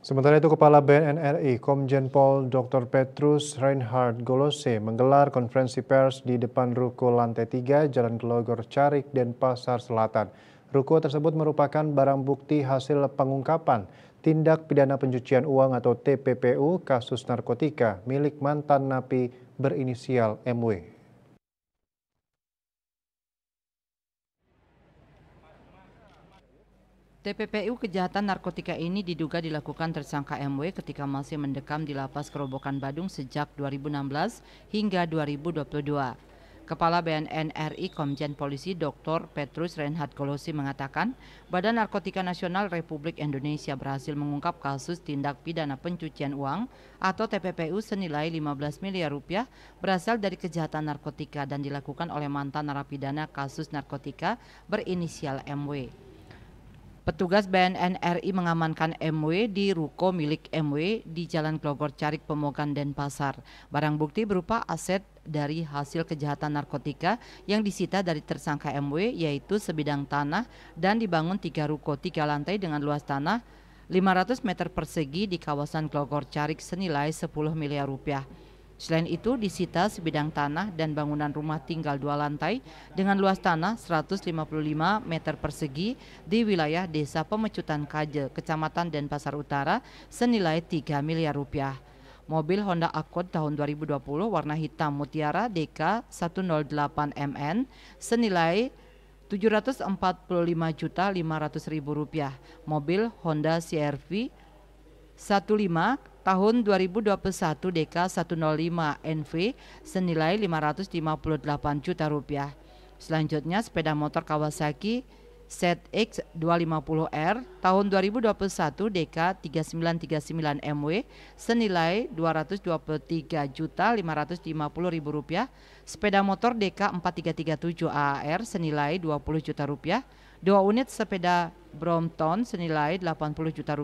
Sementara itu, Kepala BNN RI Komjen Pol Dr. Petrus Reinhard Golose menggelar konferensi pers di depan ruko lantai 3 Jalan Glogor Carik, Denpasar Selatan. Ruko tersebut merupakan barang bukti hasil pengungkapan tindak pidana pencucian uang atau TPPU kasus narkotika milik mantan napi berinisial MW. TPPU kejahatan narkotika ini diduga dilakukan tersangka MW ketika masih mendekam di Lapas Kerobokan Badung sejak 2016 hingga 2022. Kepala BNN RI Komjen Polisi Dr. Petrus Reinhard Golose mengatakan, Badan Narkotika Nasional Republik Indonesia berhasil mengungkap kasus tindak pidana pencucian uang atau TPPU senilai 15 miliar rupiah berasal dari kejahatan narkotika dan dilakukan oleh mantan narapidana kasus narkotika berinisial MW. Petugas BNN RI mengamankan MW di ruko milik MW di Jalan Glogor Carik, Pemogan, Denpasar. Barang bukti berupa aset dari hasil kejahatan narkotika yang disita dari tersangka MW, yaitu sebidang tanah dan dibangun 3 ruko 3 lantai dengan luas tanah 500 meter persegi di kawasan Glogor Carik senilai 10 miliar rupiah. Selain itu disita sebidang tanah dan bangunan rumah tinggal 2 lantai dengan luas tanah 155 meter persegi di wilayah Desa Pemecutan Kaje, Kecamatan Denpasar Utara senilai 3 miliar rupiah. Mobil Honda Accord tahun 2020 warna hitam mutiara DK 108 MN senilai Rp745.500.000. Mobil Honda CR-V 15 tahun 2021 DK 105 NV senilai Rp558 juta. Selanjutnya sepeda motor Kawasaki ZX 250R tahun 2021 DK 3939 MW senilai Rp223.550.000. Sepeda motor DK 4337 AAR senilai Rp20 juta. 2 unit sepeda Brompton senilai Rp80 juta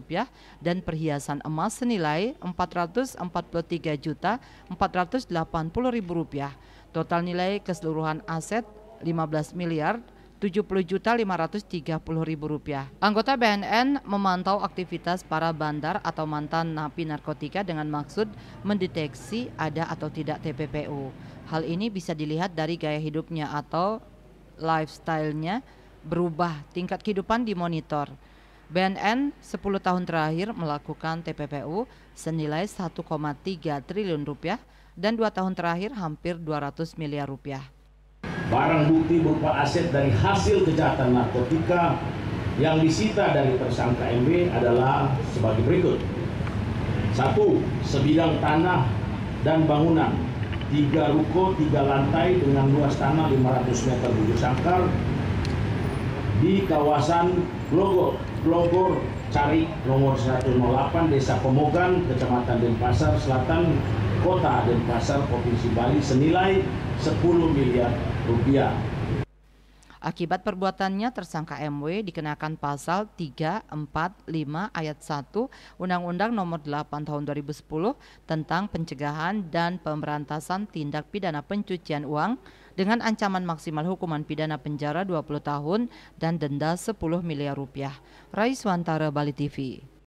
dan perhiasan emas senilai Rp443.480.000. Total nilai keseluruhan aset Rp15.070.530.000. Anggota BNN memantau aktivitas para bandar atau mantan napi narkotika dengan maksud mendeteksi ada atau tidak TPPU. Hal ini bisa dilihat dari gaya hidupnya atau lifestyle-nya berubah, tingkat kehidupan dimonitor. BNN 10 tahun terakhir melakukan TPPU senilai 1,3 triliun rupiah dan 2 tahun terakhir hampir 200 miliar rupiah. Barang bukti berupa aset dari hasil kejahatan narkotika yang disita dari tersangka MW adalah sebagai berikut. 1. Sebidang tanah dan bangunan 3 ruko 3 lantai dengan luas tanah 500 meter bujur sangkar di kawasan Glogor Carik nomor 108 Desa Pemogan, Kecamatan Denpasar Selatan, Kota Denpasar, Provinsi Bali senilai 10 miliar rupiah. Akibat perbuatannya, tersangka MW dikenakan pasal 3, 4, 5 ayat 1 Undang-Undang Nomor 8 Tahun 2010 tentang pencegahan dan pemberantasan tindak pidana pencucian uang dengan ancaman maksimal hukuman pidana penjara 20 tahun dan denda 10 miliar rupiah. Raiswantara, Bali TV.